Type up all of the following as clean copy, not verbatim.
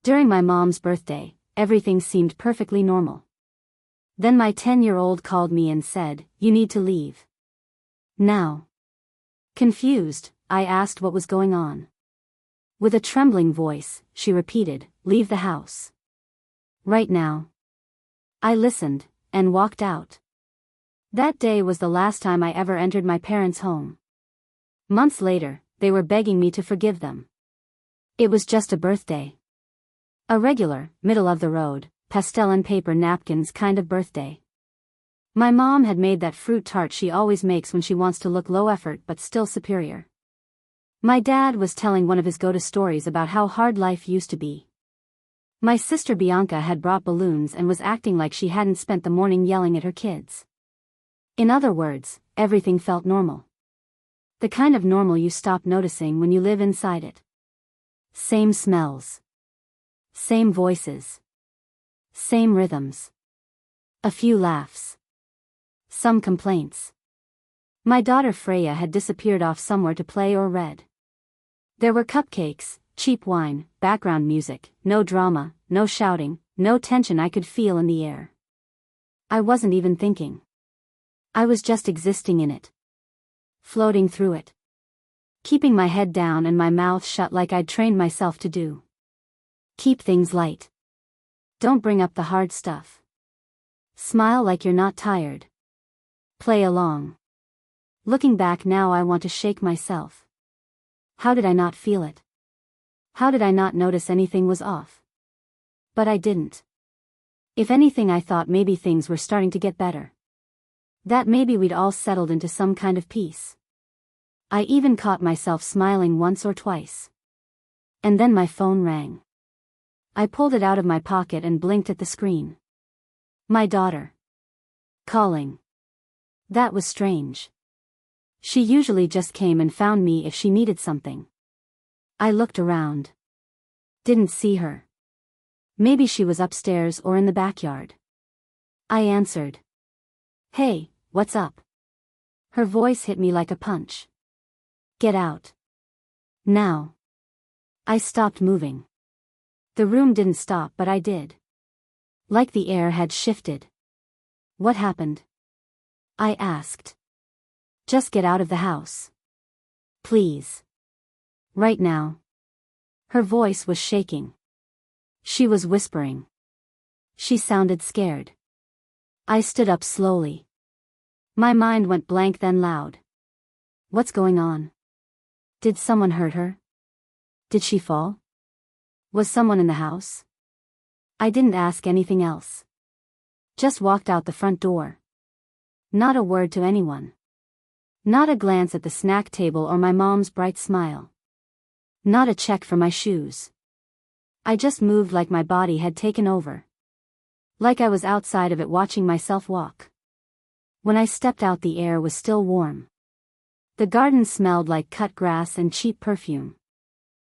During my mom's birthday, everything seemed perfectly normal. Then my 10-year-old called me and said, "You need to leave. Now." Confused, I asked what was going on. With a trembling voice, she repeated, "Leave the house. Right now." I listened, and walked out. That day was the last time I ever entered my parents' home. Months later, they were begging me to forgive them. It was just a birthday. A regular, middle-of-the-road, pastel and paper napkins kind of birthday. My mom had made that fruit tart she always makes when she wants to look low effort but still superior. My dad was telling one of his go-to stories about how hard life used to be. My sister Bianca had brought balloons and was acting like she hadn't spent the morning yelling at her kids. In other words, everything felt normal. The kind of normal you stop noticing when you live inside it. Same smells. Same voices. Same rhythms. A few laughs. Some complaints. My daughter Freya had disappeared off somewhere to play or read. There were cupcakes, cheap wine, background music, no drama, no shouting, no tension I could feel in the air. I wasn't even thinking. I was just existing in it. Floating through it. Keeping my head down and my mouth shut like I'd trained myself to do. Keep things light. Don't bring up the hard stuff. Smile like you're not tired. Play along. Looking back now, I want to shake myself. How did I not feel it? How did I not notice anything was off? But I didn't. If anything, I thought maybe things were starting to get better. That maybe we'd all settled into some kind of peace. I even caught myself smiling once or twice. And then my phone rang. I pulled it out of my pocket and blinked at the screen. My daughter. Calling. That was strange. She usually just came and found me if she needed something. I looked around. Didn't see her. Maybe she was upstairs or in the backyard. I answered. "Hey, what's up?" Her voice hit me like a punch. "Get out. Now." I stopped moving. The room didn't stop, but I did. Like the air had shifted. "What happened?" I asked. "Just get out of the house. Please. Right now." Her voice was shaking. She was whispering. She sounded scared. I stood up slowly. My mind went blank, then loud. What's going on? Did someone hurt her? Did she fall? Was someone in the house? I didn't ask anything else. Just walked out the front door. Not a word to anyone. Not a glance at the snack table or my mom's bright smile. Not a check for my shoes. I just moved like my body had taken over. Like I was outside of it watching myself walk. When I stepped out, the air was still warm. The garden smelled like cut grass and cheap perfume.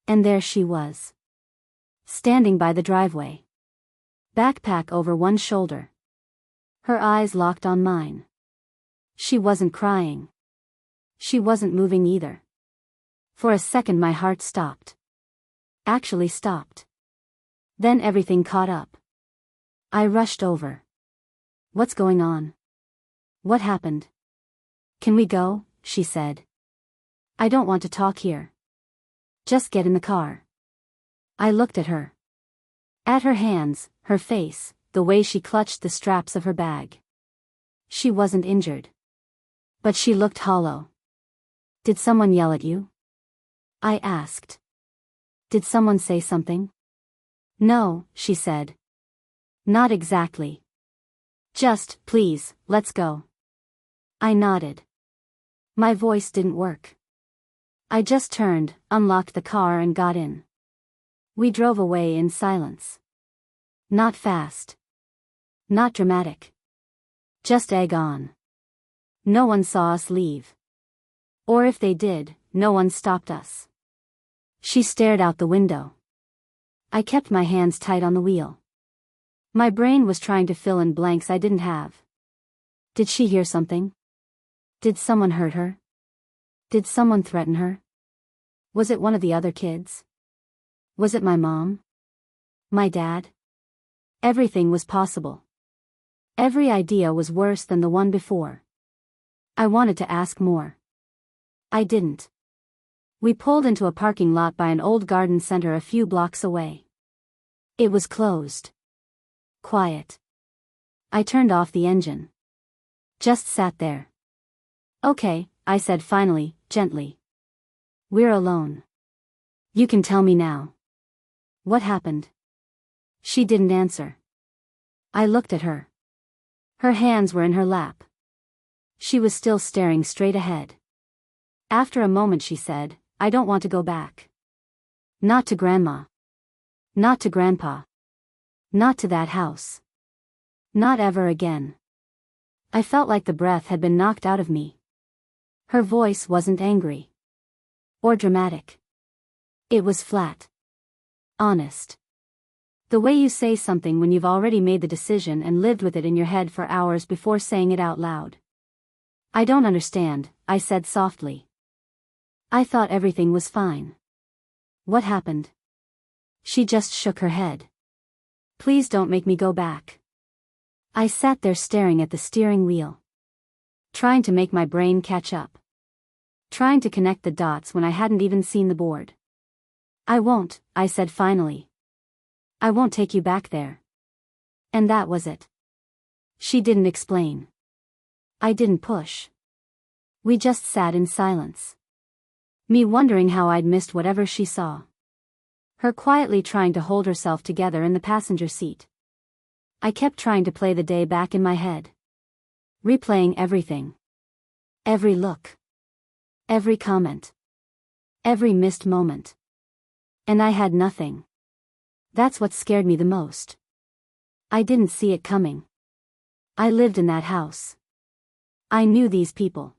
And there she was. Standing by the driveway. Backpack over one shoulder. Her eyes locked on mine. She wasn't crying. She wasn't moving either. For a second my heart stopped. Actually stopped. Then everything caught up. I rushed over. What's going on? What happened? Can we go? She said. I don't want to talk here. Just get in the car. I looked at her. At her hands, her face, the way she clutched the straps of her bag. She wasn't injured. But she looked hollow. Did someone yell at you? I asked. Did someone say something? No, she said. Not exactly. Just, please, let's go. I nodded. My voice didn't work. I just turned, unlocked the car and got in. We drove away in silence. Not fast. Not dramatic. Just egg on. No one saw us leave. Or if they did, no one stopped us. She stared out the window. I kept my hands tight on the wheel. My brain was trying to fill in blanks I didn't have. Did she hear something? Did someone hurt her? Did someone threaten her? Was it one of the other kids? Was it my mom? My dad? Everything was possible. Every idea was worse than the one before. I wanted to ask more. I didn't. We pulled into a parking lot by an old garden center a few blocks away. It was closed. Quiet. I turned off the engine. Just sat there. Okay, I said finally, gently. We're alone. You can tell me now. What happened? She didn't answer. I looked at her. Her hands were in her lap. She was still staring straight ahead. After a moment she said, I don't want to go back. Not to Grandma. Not to Grandpa. Not to that house. Not ever again. I felt like the breath had been knocked out of me. Her voice wasn't angry. Or dramatic. It was flat. Honest. The way you say something when you've already made the decision and lived with it in your head for hours before saying it out loud. I don't understand, I said softly. I thought everything was fine. What happened? She just shook her head. Please don't make me go back. I sat there staring at the steering wheel. Trying to make my brain catch up. Trying to connect the dots when I hadn't even seen the board. I won't, I said finally. I won't take you back there. And that was it. She didn't explain. I didn't push. We just sat in silence. Me wondering how I'd missed whatever she saw. Her quietly trying to hold herself together in the passenger seat. I kept trying to play the day back in my head. Replaying everything. Every look. Every comment. Every missed moment. And I had nothing. That's what scared me the most. I didn't see it coming. I lived in that house. I knew these people.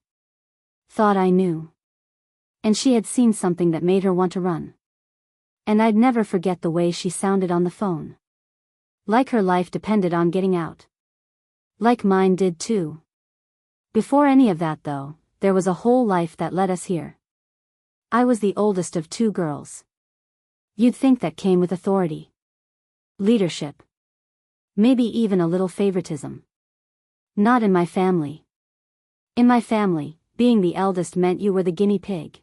Thought I knew. And she had seen something that made her want to run. And I'd never forget the way she sounded on the phone. Like her life depended on getting out. Like mine did too. Before any of that though, there was a whole life that led us here. I was the oldest of two girls. You'd think that came with authority. Leadership. Maybe even a little favoritism. Not in my family. In my family, being the eldest meant you were the guinea pig.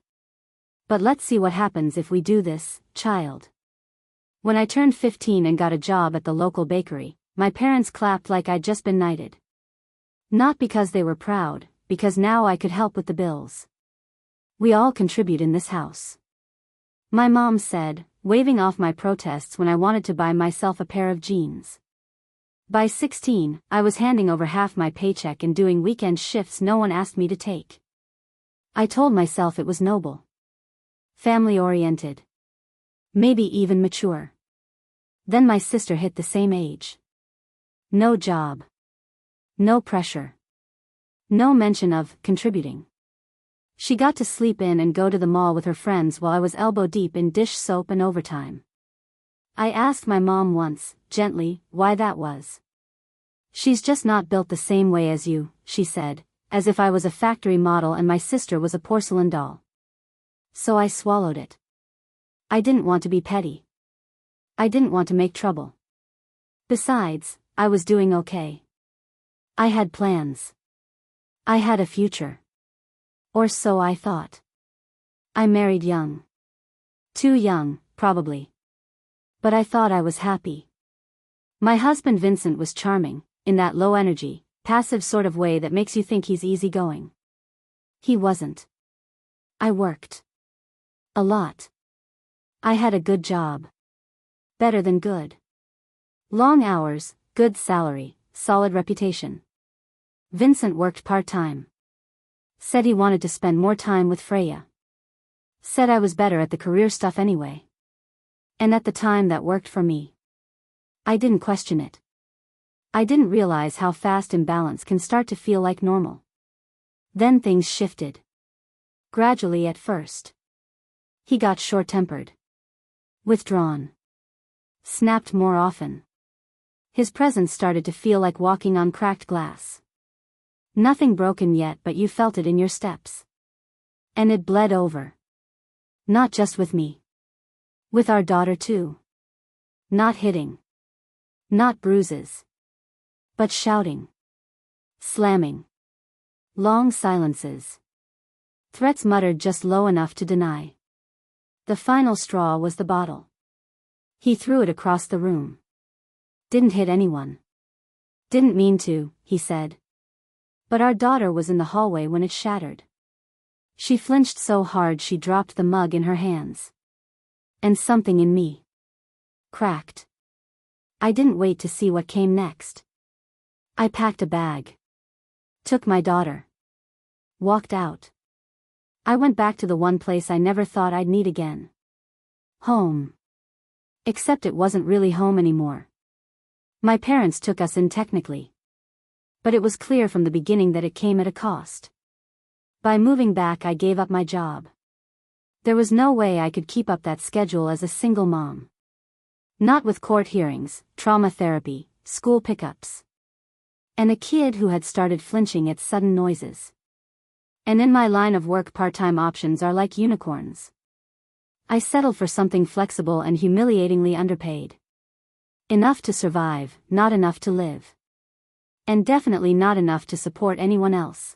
But let's see what happens if we do this, child. When I turned 15 and got a job at the local bakery, my parents clapped like I'd just been knighted. Not because they were proud, because now I could help with the bills. We all contribute in this house. My mom said, waving off my protests when I wanted to buy myself a pair of jeans. By 16, I was handing over half my paycheck and doing weekend shifts no one asked me to take. I told myself it was noble. Family-oriented. Maybe even mature. Then my sister hit the same age. No job. No pressure. No mention of contributing. She got to sleep in and go to the mall with her friends while I was elbow deep in dish soap and overtime. I asked my mom once, gently, why that was. She's just not built the same way as you, she said, as if I was a factory model and my sister was a porcelain doll. So I swallowed it. I didn't want to be petty. I didn't want to make trouble. Besides, I was doing okay. I had plans. I had a future. Or so I thought. I married young. Too young, probably. But I thought I was happy. My husband Vincent was charming, in that low-energy, passive sort of way that makes you think he's easygoing. He wasn't. I worked. A lot. I had a good job. Better than good. Long hours, good salary, solid reputation. Vincent worked part-time. Said he wanted to spend more time with Freya. Said I was better at the career stuff anyway. And at the time that worked for me. I didn't question it. I didn't realize how fast imbalance can start to feel like normal. Then things shifted. Gradually at first. He got short-tempered. Withdrawn. Snapped more often. His presence started to feel like walking on cracked glass. Nothing broken yet, but you felt it in your steps. And it bled over. Not just with me. With our daughter too. Not hitting. Not bruises. But shouting. Slamming. Long silences. Threats muttered just low enough to deny. The final straw was the bottle. He threw it across the room. Didn't hit anyone. Didn't mean to, he said. But our daughter was in the hallway when it shattered. She flinched so hard she dropped the mug in her hands. And something in me cracked. I didn't wait to see what came next. I packed a bag. Took my daughter. Walked out. I went back to the one place I never thought I'd need again. Home. Except it wasn't really home anymore. My parents took us in technically. But it was clear from the beginning that it came at a cost. By moving back I gave up my job. There was no way I could keep up that schedule as a single mom. Not with court hearings, trauma therapy, school pickups. And a kid who had started flinching at sudden noises. And in my line of work part-time options are like unicorns. I settled for something flexible and humiliatingly underpaid. Enough to survive, not enough to live. And definitely not enough to support anyone else.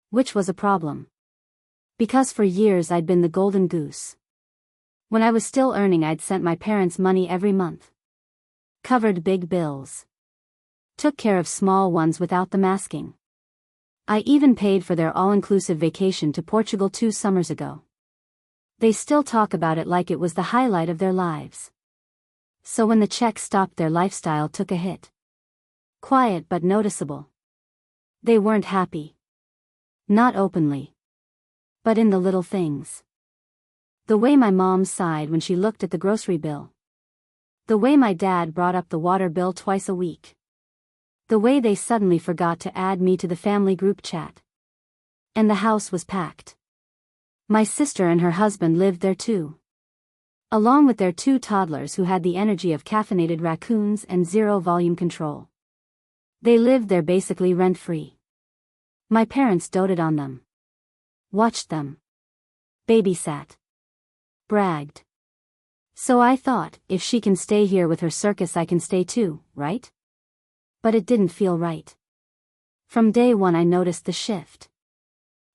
Which was a problem. Because for years I'd been the golden goose. When I was still earning I'd sent my parents money every month. Covered big bills. Took care of small ones without the masking. I even paid for their all-inclusive vacation to Portugal 2 summers ago. They still talk about it like it was the highlight of their lives. So when the check stopped their lifestyle took a hit. Quiet but noticeable. They weren't happy. Not openly. But in the little things. The way my mom sighed when she looked at the grocery bill. The way my dad brought up the water bill twice a week. The way they suddenly forgot to add me to the family group chat. And the house was packed. My sister and her husband lived there too. Along with their 2 toddlers who had the energy of caffeinated raccoons and zero volume control. They lived there basically rent-free. My parents doted on them. Watched them. Babysat. Bragged. So I thought, if she can stay here with her circus I can stay too, right? But it didn't feel right. From day one I noticed the shift.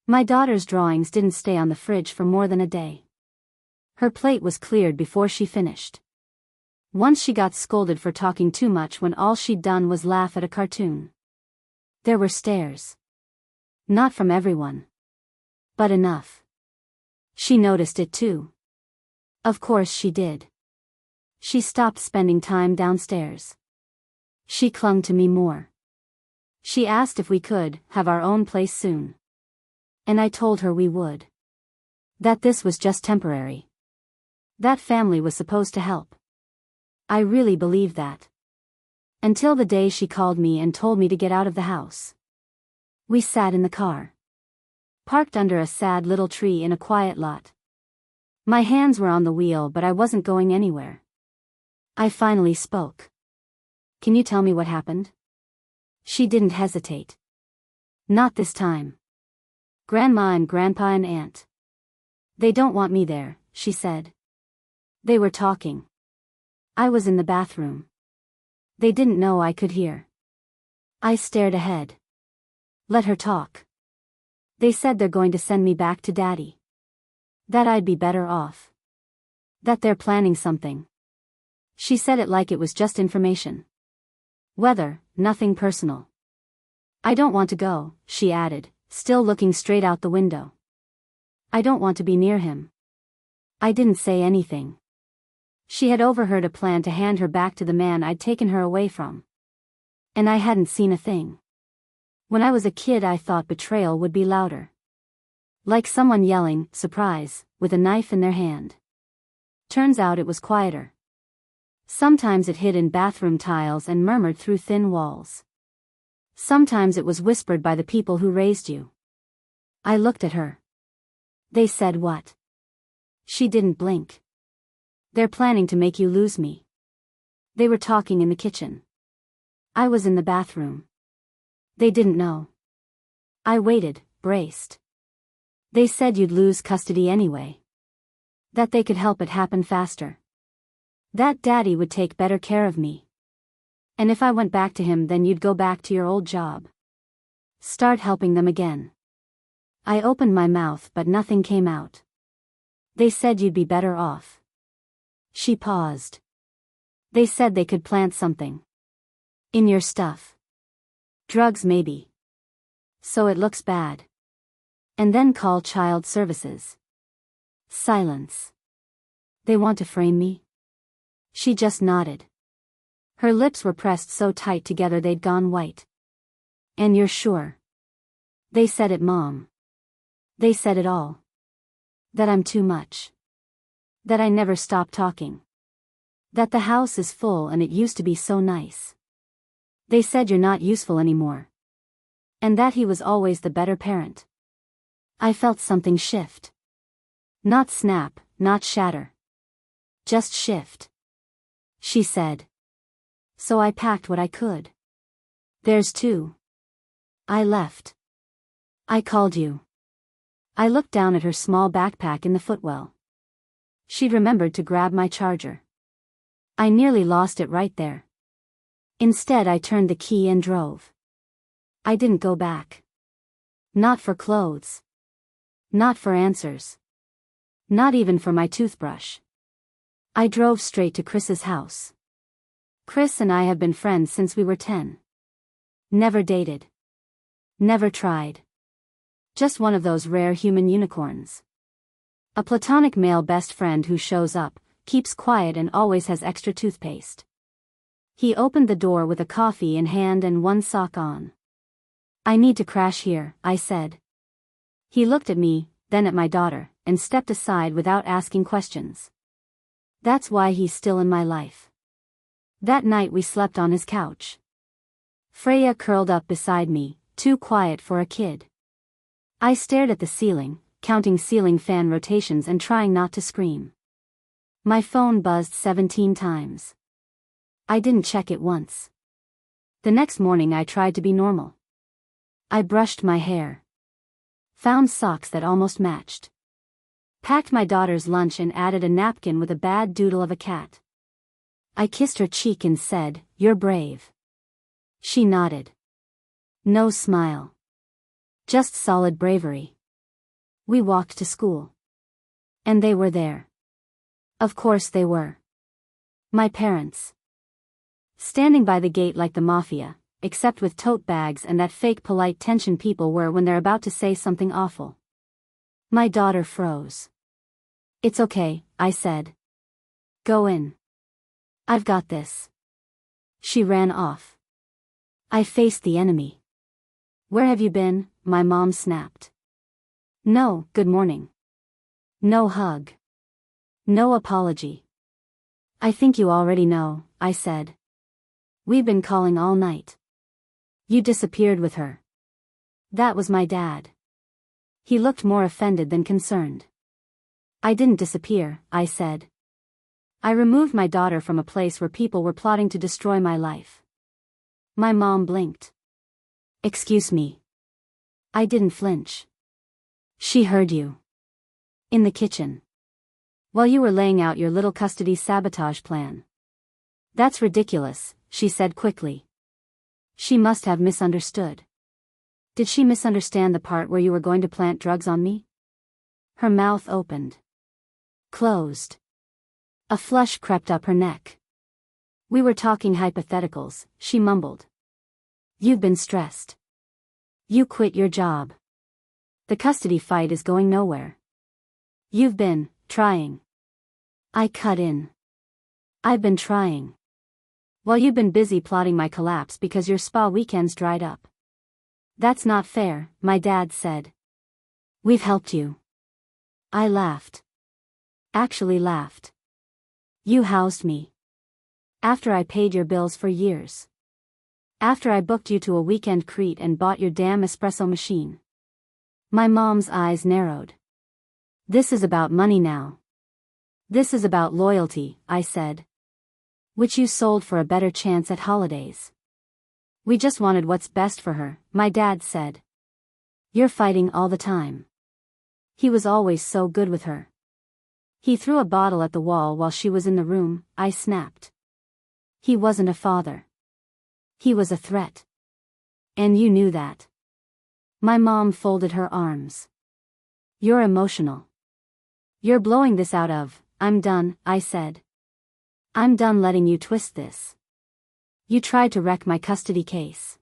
My daughter's drawings didn't stay on the fridge for more than a day. Her plate was cleared before she finished. Once she got scolded for talking too much when all she'd done was laugh at a cartoon. There were stares. Not from everyone. But enough. She noticed it too. Of course she did. She stopped spending time downstairs. She clung to me more. She asked if we could have our own place soon. And I told her we would. That this was just temporary. That family was supposed to help. I really believed that. Until the day she called me and told me to get out of the house. We sat in the car. Parked under a sad little tree in a quiet lot. My hands were on the wheel but I wasn't going anywhere. I finally spoke. Can you tell me what happened? She didn't hesitate. Not this time. Grandma and Grandpa and Aunt. They don't want me there, she said. They were talking. I was in the bathroom. They didn't know I could hear. I stared ahead. Let her talk. They said they're going to send me back to Daddy. That I'd be better off. That they're planning something. She said it like it was just information. Weather, nothing personal. I don't want to go, she added, still looking straight out the window. I don't want to be near him. I didn't say anything. She had overheard a plan to hand her back to the man I'd taken her away from. And I hadn't seen a thing. When I was a kid I thought betrayal would be louder. Like someone yelling, surprise, with a knife in their hand. Turns out it was quieter. Sometimes it hid in bathroom tiles and murmured through thin walls. Sometimes it was whispered by the people who raised you. I looked at her. They said what? She didn't blink. They're planning to make you lose me. They were talking in the kitchen. I was in the bathroom. They didn't know. I waited, braced. They said you'd lose custody anyway. That they could help it happen faster. That daddy would take better care of me. And if I went back to him, then you'd go back to your old job. Start helping them again. I opened my mouth but nothing came out. They said you'd be better off. She paused. They said they could plant something. In your stuff. Drugs maybe. So it looks bad. And then call child services. Silence. They want to frame me? She just nodded. Her lips were pressed so tight together they'd gone white. And you're sure? They said it, Mom. They said it all. That I'm too much. That I never stop talking. That the house is full and it used to be so nice. They said you're not useful anymore. And that he was always the better parent. I felt something shift. Not snap, not shatter. Just shift. She said. So I packed what I could. There's two. I left. I called you. I looked down at her small backpack in the footwell. She'd remembered to grab my charger. I nearly lost it right there. Instead I turned the key and drove. I didn't go back. Not for clothes. Not for answers. Not even for my toothbrush. I drove straight to Chris's house. Chris and I have been friends since we were 10. Never dated. Never tried. Just one of those rare human unicorns. A platonic male best friend who shows up, keeps quiet and always has extra toothpaste. He opened the door with a coffee in hand and one sock on. I need to crash here, I said. He looked at me, then at my daughter, and stepped aside without asking questions. That's why he's still in my life. That night we slept on his couch. Freya curled up beside me, too quiet for a kid. I stared at the ceiling, counting ceiling fan rotations and trying not to scream. My phone buzzed 17 times. I didn't check it once. The next morning I tried to be normal. I brushed my hair. Found socks that almost matched. Packed my daughter's lunch and added a napkin with a bad doodle of a cat. I kissed her cheek and said, "You're brave." She nodded. No smile. Just solid bravery. We walked to school. And they were there. Of course they were. My parents. Standing by the gate like the mafia, except with tote bags and that fake polite tension people wear when they're about to say something awful. My daughter froze. "It's okay," I said. "Go in. I've got this." She ran off. I faced the enemy. "Where have you been?" my mom snapped. No good morning. No hug. No apology. "I think you already know," I said. "We've been calling all night. You disappeared with her." That was my dad. He looked more offended than concerned. "I didn't disappear," I said. "I removed my daughter from a place where people were plotting to destroy my life." My mom blinked. "Excuse me." I didn't flinch. "She heard you. In the kitchen. While you were laying out your little custody sabotage plan." "That's ridiculous," she said quickly. She must have misunderstood. Did she misunderstand the part where you were going to plant drugs on me? Her mouth opened. Closed. A flush crept up her neck. "We were talking hypotheticals," she mumbled. "You've been stressed. You quit your job. The custody fight is going nowhere. You've been trying." I cut in. "I've been trying. While you've been busy plotting my collapse because your spa weekends dried up." "That's not fair," my dad said. "We've helped you." I laughed. Actually laughed. "You housed me. After I paid your bills for years. After I booked you to a weekend Crete and bought your damn espresso machine." My mom's eyes narrowed. "This is about money now. This is about loyalty," I said. "Which you sold for a better chance at holidays." "We just wanted what's best for her," my dad said. "You're fighting all the time." He was always so good with her. He threw a bottle at the wall while she was in the room, I snapped. He wasn't a father. He was a threat. And you knew that. My mom folded her arms. You're emotional. You're blowing this out of, I'm done, I said. I'm done letting you twist this. You tried to wreck my custody case.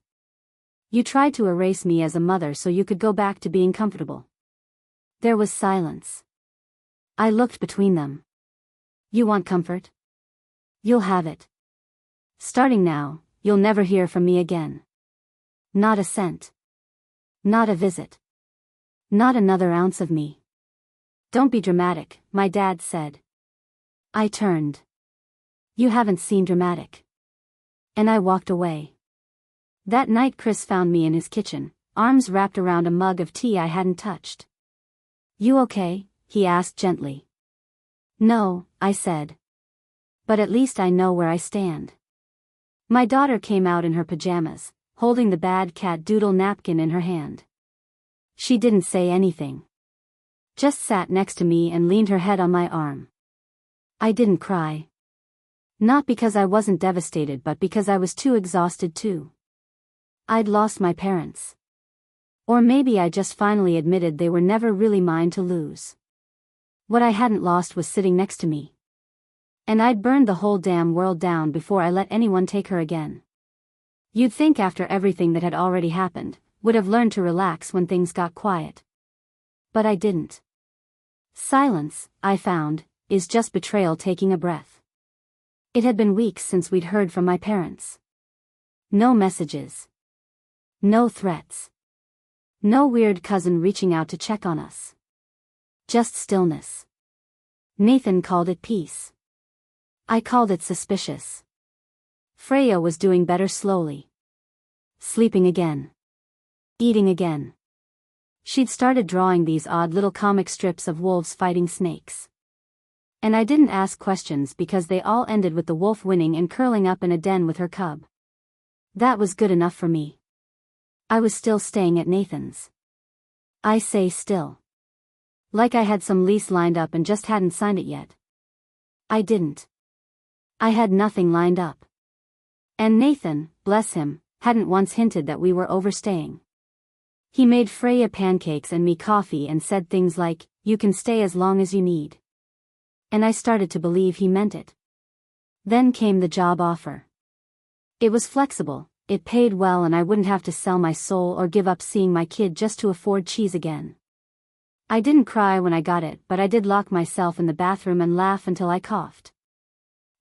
You tried to erase me as a mother so you could go back to being comfortable. There was silence. I looked between them. You want comfort? You'll have it. Starting now, you'll never hear from me again. Not a cent. Not a visit. Not another ounce of me. Don't be dramatic, my dad said. I turned. You haven't seen dramatic. And I walked away. That night Chris found me in his kitchen, arms wrapped around a mug of tea I hadn't touched. You okay? He asked gently. No, I said. But at least I know where I stand. My daughter came out in her pajamas, holding the bad cat doodle napkin in her hand. She didn't say anything. Just sat next to me and leaned her head on my arm. I didn't cry. Not because I wasn't devastated but because I was too exhausted too. I'd lost my parents. Or maybe I just finally admitted they were never really mine to lose. What I hadn't lost was sitting next to me. And I'd burned the whole damn world down before I let anyone take her again. You'd think after everything that had already happened, would have learned to relax when things got quiet. But I didn't. Silence, I found, is just betrayal taking a breath. It had been weeks since we'd heard from my parents. No messages. No threats. No weird cousin reaching out to check on us. Just stillness. Nathan called it peace. I called it suspicious. Freya was doing better slowly. Sleeping again. Eating again. She'd started drawing these odd little comic strips of wolves fighting snakes. And I didn't ask questions because they all ended with the wolf winning and curling up in a den with her cub. That was good enough for me. I was still staying at Nathan's. I say still. Like I had some lease lined up and just hadn't signed it yet. I didn't. I had nothing lined up. And Nathan, bless him, hadn't once hinted that we were overstaying. He made Freya pancakes and me coffee and said things like, you can stay as long as you need. And I started to believe he meant it. Then came the job offer. It was flexible, it paid well and I wouldn't have to sell my soul or give up seeing my kid just to afford cheese again. I didn't cry when I got it, but I did lock myself in the bathroom and laugh until I coughed.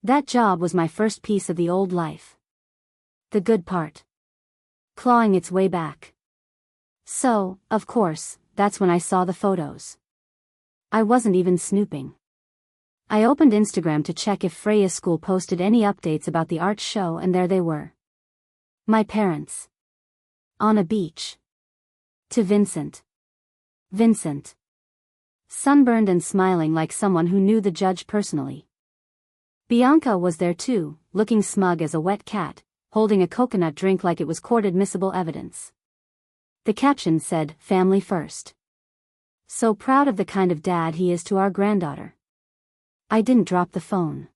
That job was my first piece of the old life. The good part. Clawing its way back. So, of course, that's when I saw the photos. I wasn't even snooping. I opened Instagram to check if Freya's school posted any updates about the art show and there they were. My parents. On a beach. To Vincent. Vincent. Sunburned and smiling like someone who knew the judge personally. Bianca was there too, looking smug as a wet cat, holding a coconut drink like it was court-admissible evidence. The caption said, "Family first." So proud of the kind of dad he is to our granddaughter. I didn't drop the phone.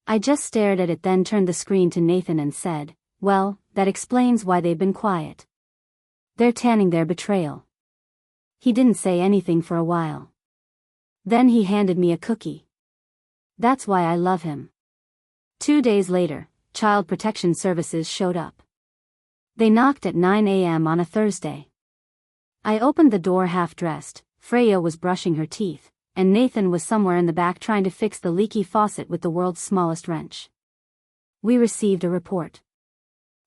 I just stared at it, then turned the screen to Nathan and said, well, that explains why they've been quiet. They're tanning their betrayal. He didn't say anything for a while. Then he handed me a cookie. That's why I love him. 2 days later, Child Protection Services showed up. They knocked at 9 a.m. on a Thursday. I opened the door half-dressed, Freya was brushing her teeth, and Nathan was somewhere in the back trying to fix the leaky faucet with the world's smallest wrench. We received a report.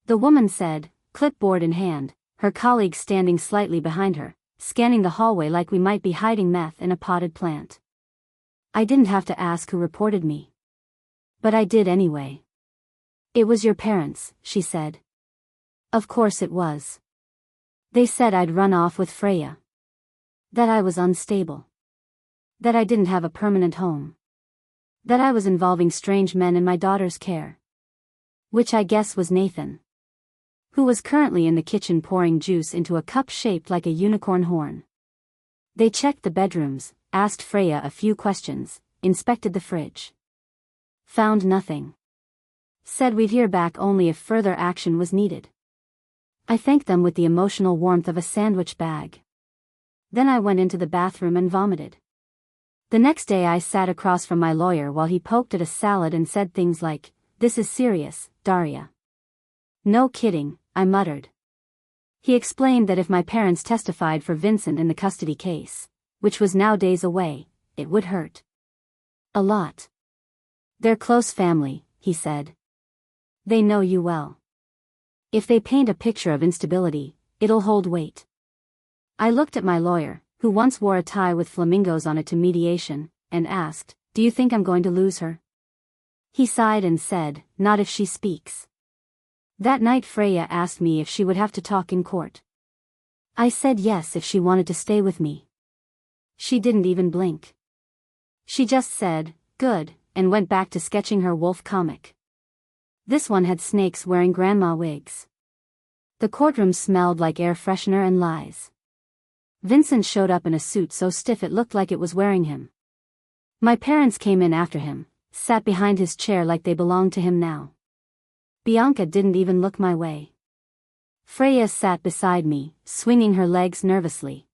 The woman said, clipboard in hand, her colleague standing slightly behind her, scanning the hallway like we might be hiding meth in a potted plant. I didn't have to ask who reported me. But I did anyway. It was your parents, she said. Of course it was. They said I'd run off with Freya. That I was unstable. That I didn't have a permanent home. That I was involving strange men in my daughter's care. Which I guess was Nathan. Who was currently in the kitchen pouring juice into a cup shaped like a unicorn horn. They checked the bedrooms, asked Freya a few questions, inspected the fridge. Found nothing. Said we'd hear back only if further action was needed. I thanked them with the emotional warmth of a sandwich bag. Then I went into the bathroom and vomited. The next day I sat across from my lawyer while he poked at a salad and said things like, "This is serious, Daria." "No kidding," I muttered. He explained that if my parents testified for Vincent in the custody case, which was now days away, it would hurt. A lot. "They're close family," he said. "They know you well. If they paint a picture of instability, it'll hold weight." I looked at my lawyer, who once wore a tie with flamingos on it to mediation, and asked, "Do you think I'm going to lose her?" He sighed and said, "Not if she speaks." That night Freya asked me if she would have to talk in court. I said yes if she wanted to stay with me. She didn't even blink. She just said, "Good," and went back to sketching her wolf comic. This one had snakes wearing grandma wigs. The courtroom smelled like air freshener and lies. Vincent showed up in a suit so stiff it looked like it was wearing him. My parents came in after him, sat behind his chair like they belonged to him now. Bianca didn't even look my way. Freya sat beside me, swinging her legs nervously.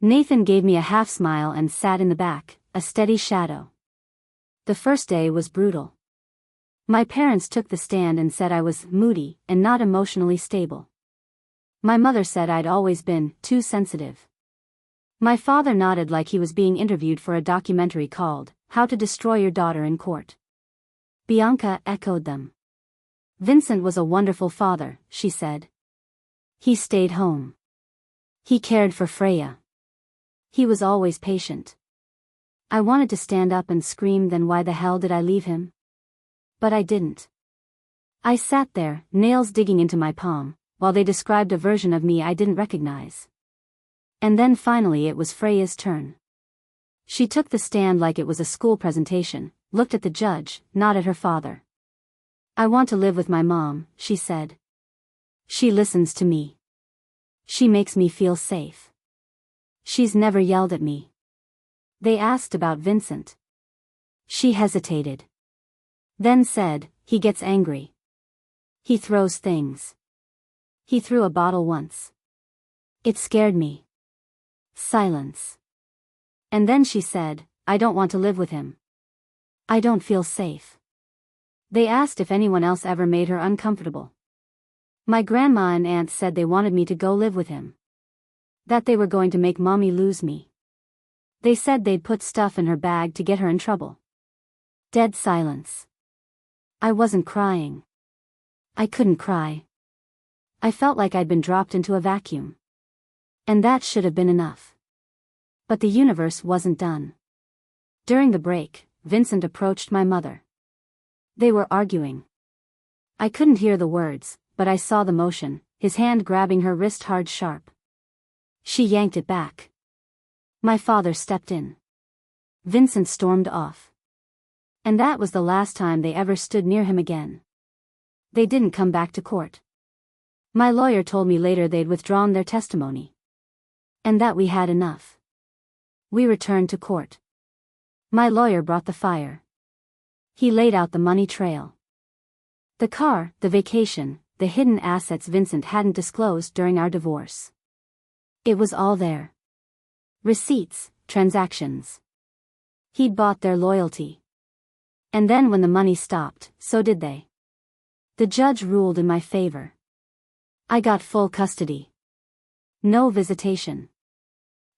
Nathan gave me a half smile and sat in the back, a steady shadow. The first day was brutal. My parents took the stand and said I was moody and not emotionally stable. My mother said I'd always been too sensitive. My father nodded like he was being interviewed for a documentary called How to Destroy Your Daughter in Court. Bianca echoed them. Vincent was a wonderful father, she said. He stayed home. He cared for Freya. He was always patient. I wanted to stand up and scream, then why the hell did I leave him? But I didn't. I sat there, nails digging into my palm, while they described a version of me I didn't recognize. And then finally it was Freya's turn. She took the stand like it was a school presentation, looked at the judge, not at her father. "I want to live with my mom," she said. "She listens to me. She makes me feel safe. She's never yelled at me." They asked about Vincent. She hesitated. Then said, "He gets angry. He throws things. He threw a bottle once. It scared me." Silence. And then she said, "I don't want to live with him. I don't feel safe." They asked if anyone else ever made her uncomfortable. My grandma and aunt said they wanted me to go live with him. That they were going to make mommy lose me. They said they'd put stuff in her bag to get her in trouble. Dead silence. I wasn't crying. I couldn't cry. I felt like I'd been dropped into a vacuum. And that should have been enough. But the universe wasn't done. During the break, Vincent approached my mother. They were arguing. I couldn't hear the words, but I saw the motion, his hand grabbing her wrist hard sharp. She yanked it back. My father stepped in. Vincent stormed off. And that was the last time they ever stood near him again. They didn't come back to court. My lawyer told me later they'd withdrawn their testimony. And that we had enough. We returned to court. My lawyer brought the fire. He laid out the money trail. The car, the vacation, the hidden assets Vincent hadn't disclosed during our divorce. It was all there. Receipts, transactions. He'd bought their loyalty. And then when the money stopped, so did they. The judge ruled in my favor. I got full custody. No visitation.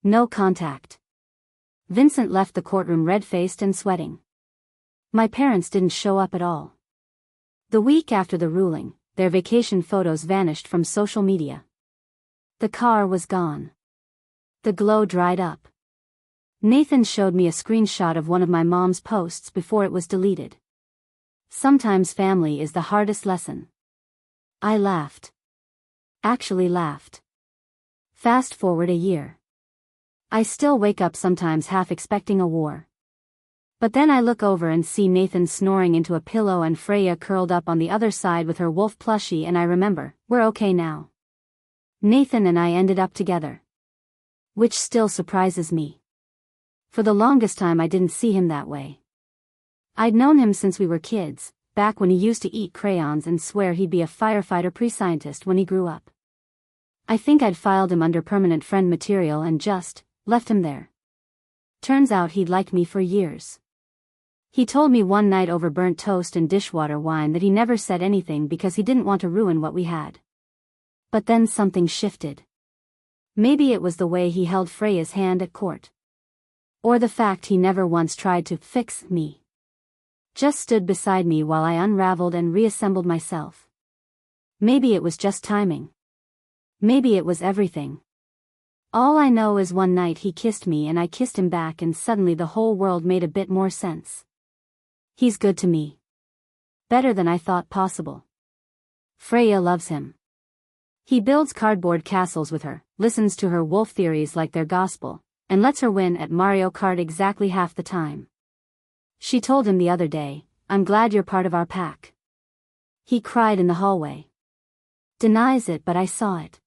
No contact. Vincent left the courtroom red-faced and sweating. My parents didn't show up at all. The week after the ruling, their vacation photos vanished from social media. The car was gone. The glow dried up. Nathan showed me a screenshot of one of my mom's posts before it was deleted. Sometimes family is the hardest lesson. I laughed. Actually laughed. Fast forward a year. I still wake up sometimes half expecting a war. But then I look over and see Nathan snoring into a pillow and Freya curled up on the other side with her wolf plushie, and I remember, we're okay now. Nathan and I ended up together. Which still surprises me. For the longest time I didn't see him that way. I'd known him since we were kids, back when he used to eat crayons and swear he'd be a firefighter pre-scientist when he grew up. I think I'd filed him under permanent friend material and just left him there. Turns out he'd liked me for years. He told me one night over burnt toast and dishwater wine that he never said anything because he didn't want to ruin what we had. But then something shifted. Maybe it was the way he held Freya's hand at court. Or the fact he never once tried to fix me. Just stood beside me while I unraveled and reassembled myself. Maybe it was just timing. Maybe it was everything. All I know is one night he kissed me and I kissed him back and suddenly the whole world made a bit more sense. He's good to me. Better than I thought possible. Freya loves him. He builds cardboard castles with her, listens to her wolf theories like they're gospel, and lets her win at Mario Kart exactly half the time. She told him the other day, "I'm glad you're part of our pack." He cried in the hallway. Denies it, but I saw it.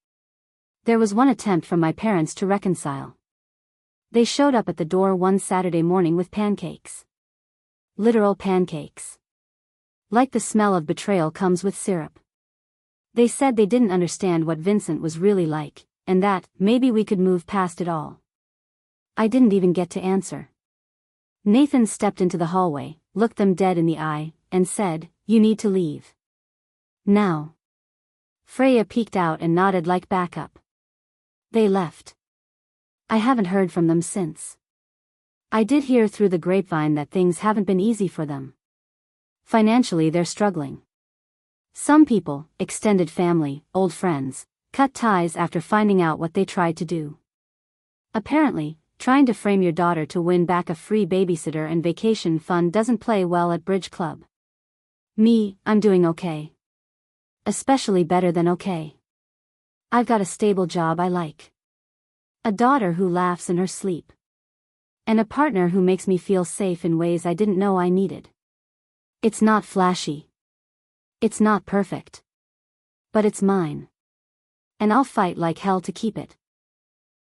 There was one attempt from my parents to reconcile. They showed up at the door one Saturday morning with pancakes. Literal pancakes. Like the smell of betrayal comes with syrup. They said they didn't understand what Vincent was really like, and that maybe we could move past it all. I didn't even get to answer. Nathan stepped into the hallway, looked them dead in the eye, and said, "You need to leave. Now." Freya peeked out and nodded like backup. They left. I haven't heard from them since. I did hear through the grapevine that things haven't been easy for them. Financially they're struggling. Some people, extended family, old friends, cut ties after finding out what they tried to do. Apparently, trying to frame your daughter to win back a free babysitter and vacation fund doesn't play well at Bridge Club. Me, I'm doing okay. Especially better than okay. I've got a stable job I like. A daughter who laughs in her sleep. And a partner who makes me feel safe in ways I didn't know I needed. It's not flashy. It's not perfect. But it's mine. And I'll fight like hell to keep it.